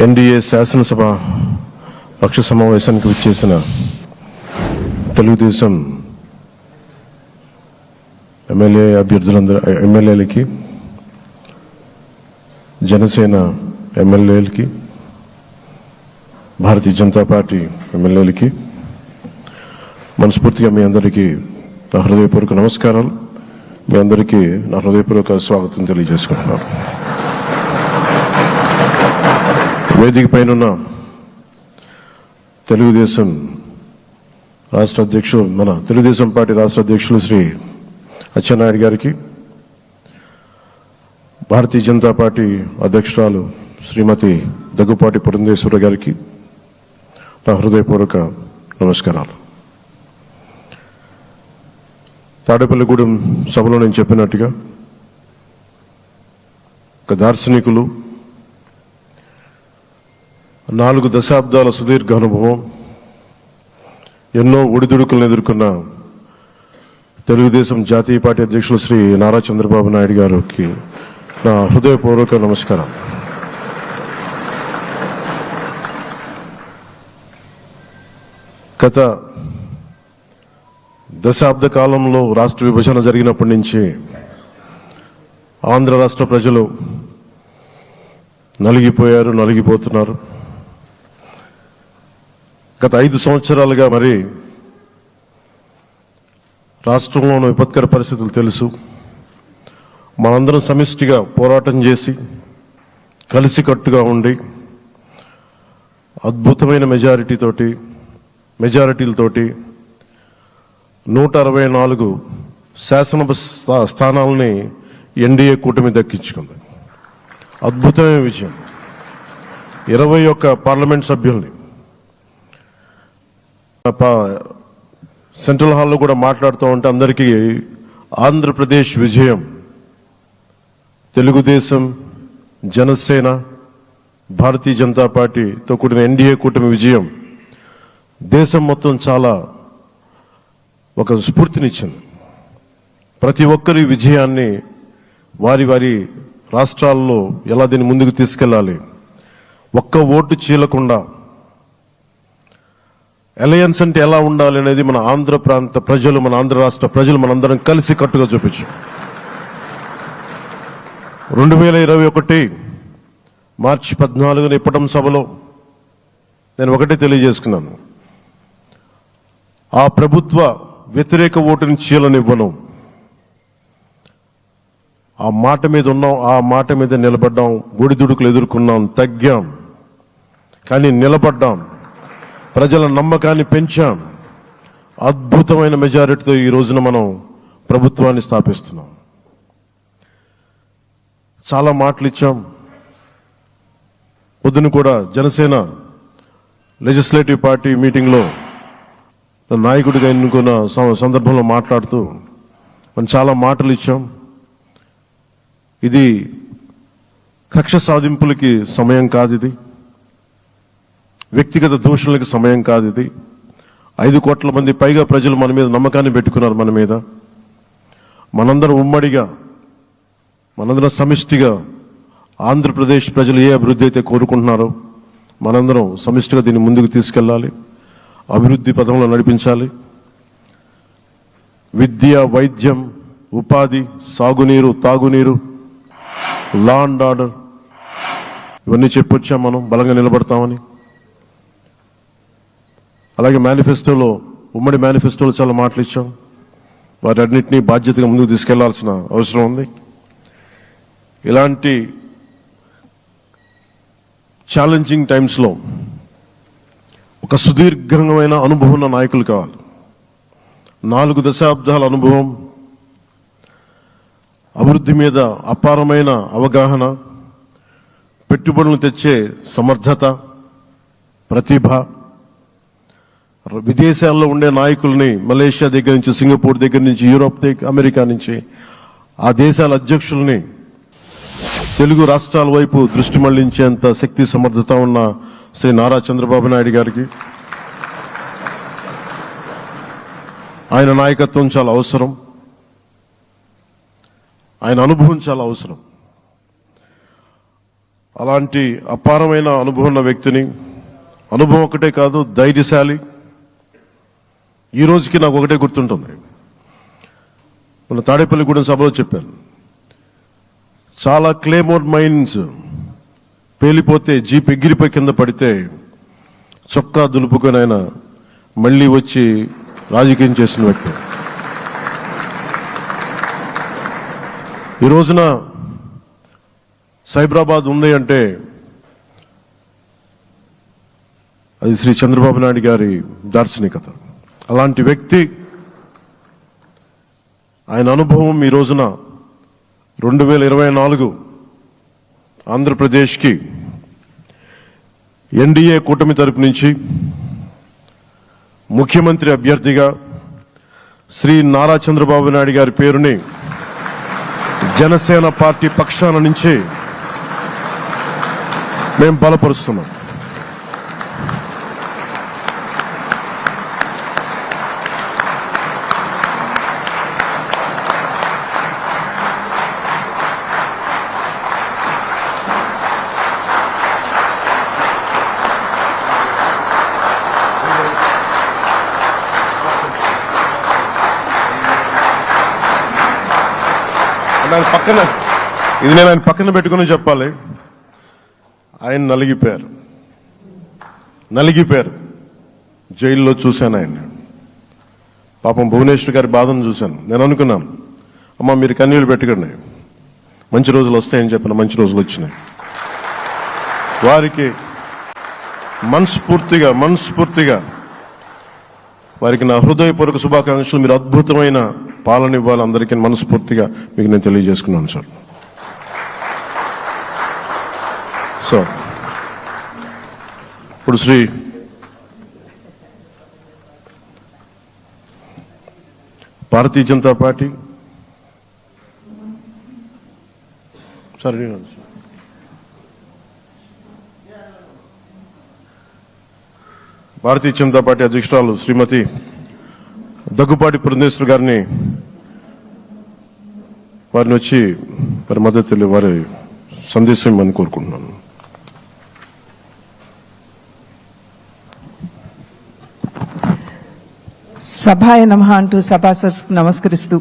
NDA శాసనసభ పక్ష సమావేశానికి విచ్చేసిన తెలుగుదేశం ఎమ్మెల్యేలకి, జనసేన ఎమ్మెల్యేలకి, భారతీయ జనతా పార్టీ ఎమ్మెల్యేలకి మనస్ఫూర్తిగా మీ అందరికీ నా హృదయపూర్వక నమస్కారాలు. మీ అందరికీ నా హృదయపూర్వక స్వాగతం తెలియజేసుకుంటున్నాను. వేదిక పైన తెలుగుదేశం రాష్ట్ర అధ్యక్షులు, మన తెలుగుదేశం పార్టీ రాష్ట్ర అధ్యక్షులు శ్రీ అచ్చెన్నాయుడు గారికి, భారతీయ జనతా పార్టీ అధ్యక్షురాలు శ్రీమతి దగ్గుపాటి పురంధేశ్వరి గారికి నా హృదయపూర్వక నమస్కారాలు. తాడేపల్లిగూడెం సభలో నేను చెప్పినట్టుగా ఒక దార్శనికులు, 4 దశాబ్దాల సుదీర్ఘ అనుభవం, ఎన్నో ఒడిదుడుకులను ఎదుర్కొన్న తెలుగుదేశం జాతీయ పార్టీ అధ్యక్షులు శ్రీ నారా చంద్రబాబు నాయుడు గారికి నా హృదయపూర్వక నమస్కారం. గత దశాబ్ద కాలంలో రాష్ట్ర విభజన జరిగినప్పటి నుంచి ఆంధ్ర రాష్ట్ర ప్రజలు నలిగిపోయారు, నలిగిపోతున్నారు. గత 5 సంవత్సరాలుగా మరి రాష్ట్రంలోని విపత్కర పరిస్థితులు తెలుసు. మనందరం సమిష్టిగా పోరాటం చేసి కలిసికట్టుగా ఉండి అద్భుతమైన మెజారిటీలతోటి 164 శాసనసభ స్థానాలని ఎన్డీఏ కూటమి దక్కించుకుంది. అద్భుతమైన విజయం. 21 పార్లమెంట్ సభ్యుల్ని సెంట్రల్ హాల్లో కూడా మాట్లాడుతూ ఉంటే అందరికీ ఆంధ్రప్రదేశ్ విజయం, తెలుగుదేశం, జనసేన, భారతీయ జనతా పార్టీతో కూడిన ఎన్డీఏ కూటమి విజయం దేశం మొత్తం చాలా ఒక స్ఫూర్తినిచ్చింది. ప్రతి ఒక్కరి విజయాన్ని వారి వారి రాష్ట్రాల్లో ఎలా దీన్ని ముందుకు తీసుకెళ్లాలి, ఒక్క ఓటు చీలకుండా అలయన్స్ అంటే ఎలా ఉండాలి అనేది మన ఆంధ్ర ప్రాంత ప్రజలు, మన ఆంధ్ర రాష్ట్ర ప్రజలు మనందరం కలిసి కట్టుగా చూపించాం. 2021 మార్చి 14న ఇప్పటం సభలో నేను ఒకటే తెలియజేసుకున్నాను, ఆ ప్రభుత్వ వ్యతిరేక ఓటుని చీలనివ్వను. ఆ మాట మీద ఉన్నాం, ఆ మాట మీద నిలబడ్డాం. ఒడిదుడుకులు ఎదుర్కొన్నాం, తగ్గాం, కానీ నిలబడ్డాం. ప్రజల నమ్మకాన్ని పెంచాం. అద్భుతమైన మెజారిటీతో ఈ రోజున మనం ప్రభుత్వాన్ని స్థాపిస్తున్నాం. చాలా మాటలు ఇచ్చాం. పొద్దున కూడా జనసేన లెజిస్లేటివ్ పార్టీ మీటింగ్లో నాయకుడిగా ఎన్నుకున్న సందర్భంలో మాట్లాడుతూ మనం చాలా మాటలు ఇచ్చాం. ఇది కక్ష సాధింపులకి సమయం కాదు, ఇది వ్యక్తిగత దూషణలకు సమయం కాదు. ఇది 5 కోట్ల మంది పైగా ప్రజలు మన మీద నమ్మకాన్ని పెట్టుకున్నారు. మన మీద మనందరం ఉమ్మడిగా, మనందరం సమిష్టిగా ఆంధ్రప్రదేశ్ ప్రజలు ఏ అభివృద్ధి అయితే కోరుకుంటున్నారో మనందరం సమిష్టిగా దీన్ని ముందుకు తీసుకెళ్లాలి, అభివృద్ధి పథంలో నడిపించాలి. విద్య, వైద్యం, ఉపాధి, సాగునీరు, తాగునీరు, లా అండ్ ఆర్డర్, ఇవన్నీ చెప్పొచ్చాం మనం బలంగా నిలబడతామని. అలాగే మేనిఫెస్టోలో, ఉమ్మడి మేనిఫెస్టోలో చాలా మాటలు ఇచ్చాం. వాటన్నిటినీ బాధ్యతగా ముందుకు తీసుకెళ్లాల్సిన అవసరం ఉంది. ఇలాంటి ఛాలెంజింగ్ టైమ్స్లో ఒక సుదీర్ఘమైన అనుభవం ఉన్న నాయకులు కావాలి. 4 దశాబ్దాల అనుభవం, అభివృద్ధి మీద అపారమైన అవగాహన, పెట్టుబడులను తెచ్చే సమర్థత, ప్రతిభ, విదేశాల్లో ఉండే నాయకుల్ని మలేషియా దగ్గర నుంచి, సింగపూర్ దగ్గర నుంచి, యూరోప్ దగ్గర, అమెరికా నుంచి ఆ దేశాల అధ్యక్షుల్ని తెలుగు రాష్ట్రాల వైపు దృష్టి మళ్లించేంత శక్తి సమర్థత ఉన్న శ్రీ నారా చంద్రబాబు నాయుడు గారికి ఆయన నాయకత్వం చాలా అవసరం. ఆయన అనుభవం చాలా అవసరం. అలాంటి అపారమైన అనుభవం ఉన్న వ్యక్తిని, అనుభవం ఒకటే కాదు, ధైర్యశాలి. ఈ రోజుకి నాకు ఒకటే గుర్తుంటుంది. మన తాడేపల్లిగూడెం సభలో చెప్పాను, చాలా క్లేమోర్ మైన్స్ పేలిపోతే, జీప్ ఎగిరిపోయి కింద పడితే చొక్కా దులుపుకొని ఆయన మళ్ళీ వచ్చి రాజకీయం చేసిన వ్యక్తి. ఈ రోజున సైబరాబాద్ ఉంది అంటే అది శ్రీ చంద్రబాబు నాయుడు గారి దార్శనికత. అలాంటి వ్యక్తి, ఆయన అనుభవం ఈ రోజున 2024 ఆంధ్రప్రదేశ్కి ఎన్డీఏ కూటమి తరపు నుంచి ముఖ్యమంత్రి అభ్యర్థిగా శ్రీ నారా చంద్రబాబు నాయుడు గారి పేరుని జనసేన పార్టీ పక్షాన నుంచి మేము బలపరుస్తున్నాం. నేను ఆయన పక్కన పెట్టుకుని చెప్పాలి. ఆయన నలిగిపోయారు. జైల్లో చూశాను ఆయన. పాపం భువనేశ్వర్ గారి బాధను చూశాను. నేను అనుకున్నాను, అమ్మా మీరు కన్నీళ్ళు పెట్టకండి, మంచి రోజులు వస్తాయని చెప్పిన మంచి రోజులు వచ్చినాయి. వారికి మనస్ఫూర్తిగా వారికి నా హృదయపూర్వక శుభాకాంక్షలు. మీరు అద్భుతమైన పాలన ఇవ్వాలి అందరికీ మనస్ఫూర్తిగా మీకు నేను తెలియజేసుకున్నాను సార్. సో ఇప్పుడు శ్రీ భారతీయ జనతా పార్టీ అధ్యక్షురాలు శ్రీమతి దగ్గుపాటి పురంధేశ్వరి గారిని, వారిని వచ్చి వారి మద్దతు తెలియ, వారి సందేశం ఇవ్వమని కోరుకుంటున్నాను. సభాయ నమః అంటూ సభాసదస్సుకు నమస్కరిస్తూ